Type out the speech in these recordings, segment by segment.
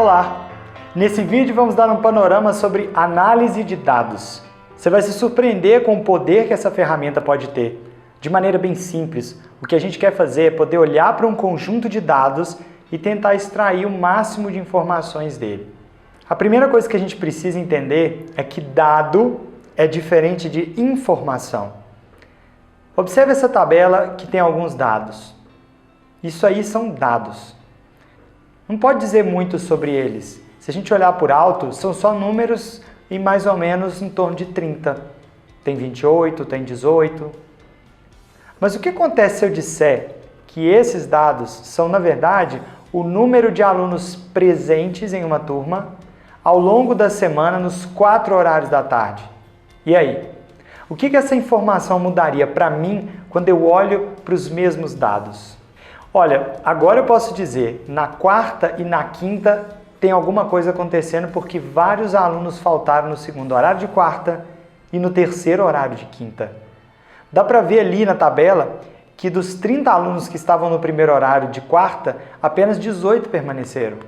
Olá! Nesse vídeo vamos dar um panorama sobre análise de dados. Você vai se surpreender com o poder que essa ferramenta pode ter. De maneira bem simples, o que a gente quer fazer é poder olhar para um conjunto de dados e tentar extrair o máximo de informações dele. A primeira coisa que a gente precisa entender é que dado é diferente de informação. Observe essa tabela que tem alguns dados. Isso aí são dados. Não pode dizer muito sobre eles. Se a gente olhar por alto, são só números e mais ou menos em torno de 30. Tem 28, tem 18. Mas o que acontece se eu disser que esses dados são, na verdade, o número de alunos presentes em uma turma ao longo da semana nos 4 horários da tarde? E aí? O que essa informação mudaria para mim quando eu olho para os mesmos dados? Olha, agora eu posso dizer, na quarta e na quinta tem alguma coisa acontecendo porque vários alunos faltaram no segundo horário de quarta e no terceiro horário de quinta. Dá para ver ali na tabela que dos 30 alunos que estavam no primeiro horário de quarta, apenas 18 permaneceram.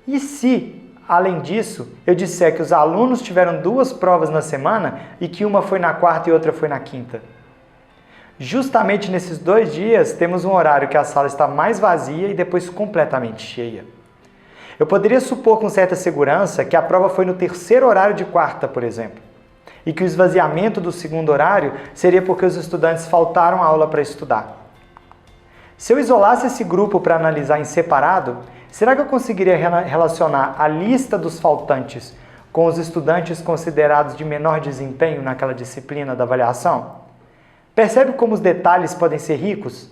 E se, além disso, eu disser que os alunos tiveram 2 provas na semana e que uma foi na quarta e outra foi na quinta? Justamente nesses 2 dias, temos um horário que a sala está mais vazia e depois completamente cheia. Eu poderia supor com certa segurança que a prova foi no terceiro horário de quarta, por exemplo, e que o esvaziamento do segundo horário seria porque os estudantes faltaram a aula para estudar. Se eu isolasse esse grupo para analisar em separado, será que eu conseguiria relacionar a lista dos faltantes com os estudantes considerados de menor desempenho naquela disciplina da avaliação? Percebe como os detalhes podem ser ricos?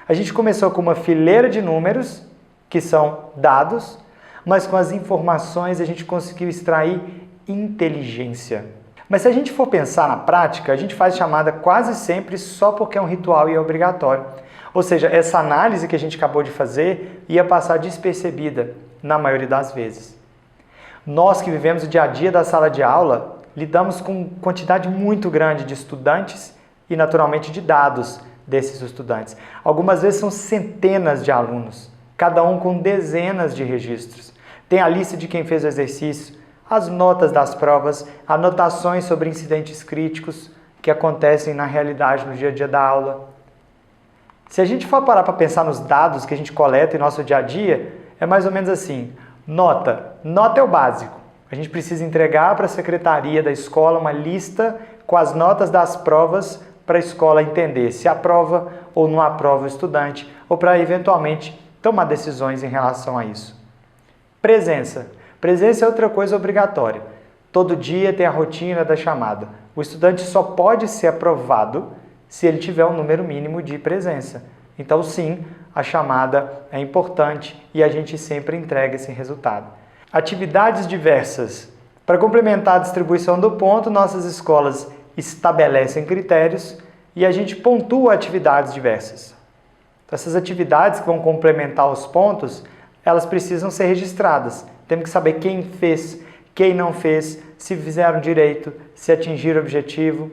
A gente começou com uma fileira de números, que são dados, mas com as informações a gente conseguiu extrair inteligência. Mas se a gente for pensar na prática, a gente faz chamada quase sempre só porque é um ritual e é obrigatório. Ou seja, essa análise que a gente acabou de fazer ia passar despercebida na maioria das vezes. Nós que vivemos o dia a dia da sala de aula, lidamos com quantidade muito grande de estudantes e, naturalmente, de dados desses estudantes. Algumas vezes são centenas de alunos, cada um com dezenas de registros. Tem a lista de quem fez o exercício, as notas das provas, anotações sobre incidentes críticos que acontecem na realidade no dia a dia da aula. Se a gente for parar para pensar nos dados que a gente coleta em nosso dia a dia, é mais ou menos assim. Nota é o básico. A gente precisa entregar para a secretaria da escola uma lista com as notas das provas para a escola entender se aprova ou não aprova o estudante, ou para eventualmente tomar decisões em relação a isso. Presença. Presença é outra coisa obrigatória. Todo dia tem a rotina da chamada. O estudante só pode ser aprovado se ele tiver um número mínimo de presença. Então, sim, a chamada é importante e a gente sempre entrega esse resultado. Atividades diversas. Para complementar a distribuição do ponto, nossas escolas estabelecem critérios e a gente pontua atividades diversas. Então, essas atividades que vão complementar os pontos, elas precisam ser registradas. Temos que saber quem fez, quem não fez, se fizeram direito, se atingiram o objetivo.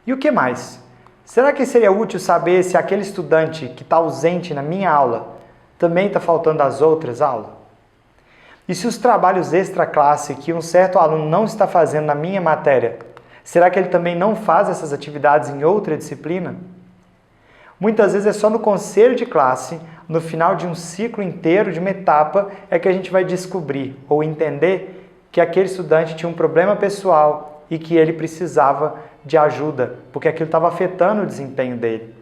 E o que mais? Será que seria útil saber se aquele estudante que está ausente na minha aula também está faltando às outras aulas? E se os trabalhos extra-classe que um certo aluno não está fazendo na minha matéria, será que ele também não faz essas atividades em outra disciplina? Muitas vezes é só no conselho de classe, no final de um ciclo inteiro, de uma etapa, é que a gente vai descobrir ou entender que aquele estudante tinha um problema pessoal e que ele precisava de ajuda, porque aquilo estava afetando o desempenho dele.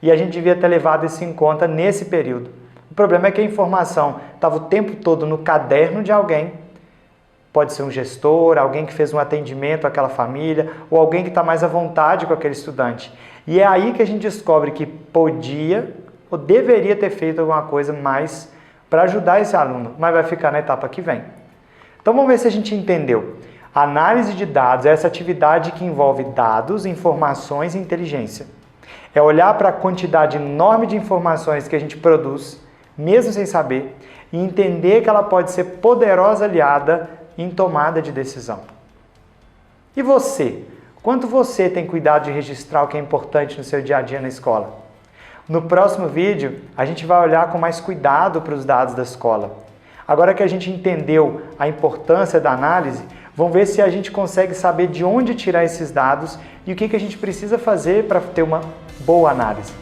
E a gente devia ter levado isso em conta nesse período. O problema é que a informação estava o tempo todo no caderno de alguém, pode ser um gestor, alguém que fez um atendimento àquela família, ou alguém que está mais à vontade com aquele estudante. E é aí que a gente descobre que podia ou deveria ter feito alguma coisa mais para ajudar esse aluno, mas vai ficar na etapa que vem. Então vamos ver se a gente entendeu. A análise de dados é essa atividade que envolve dados, informações e inteligência. É olhar para a quantidade enorme de informações que a gente produz, mesmo sem saber, e entender que ela pode ser poderosa aliada em tomada de decisão. E você? Quanto você tem cuidado de registrar o que é importante no seu dia a dia na escola? No próximo vídeo, a gente vai olhar com mais cuidado para os dados da escola. Agora que a gente entendeu a importância da análise, vamos ver se a gente consegue saber de onde tirar esses dados e o que a gente precisa fazer para ter uma boa análise.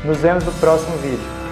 Nos vemos no próximo vídeo.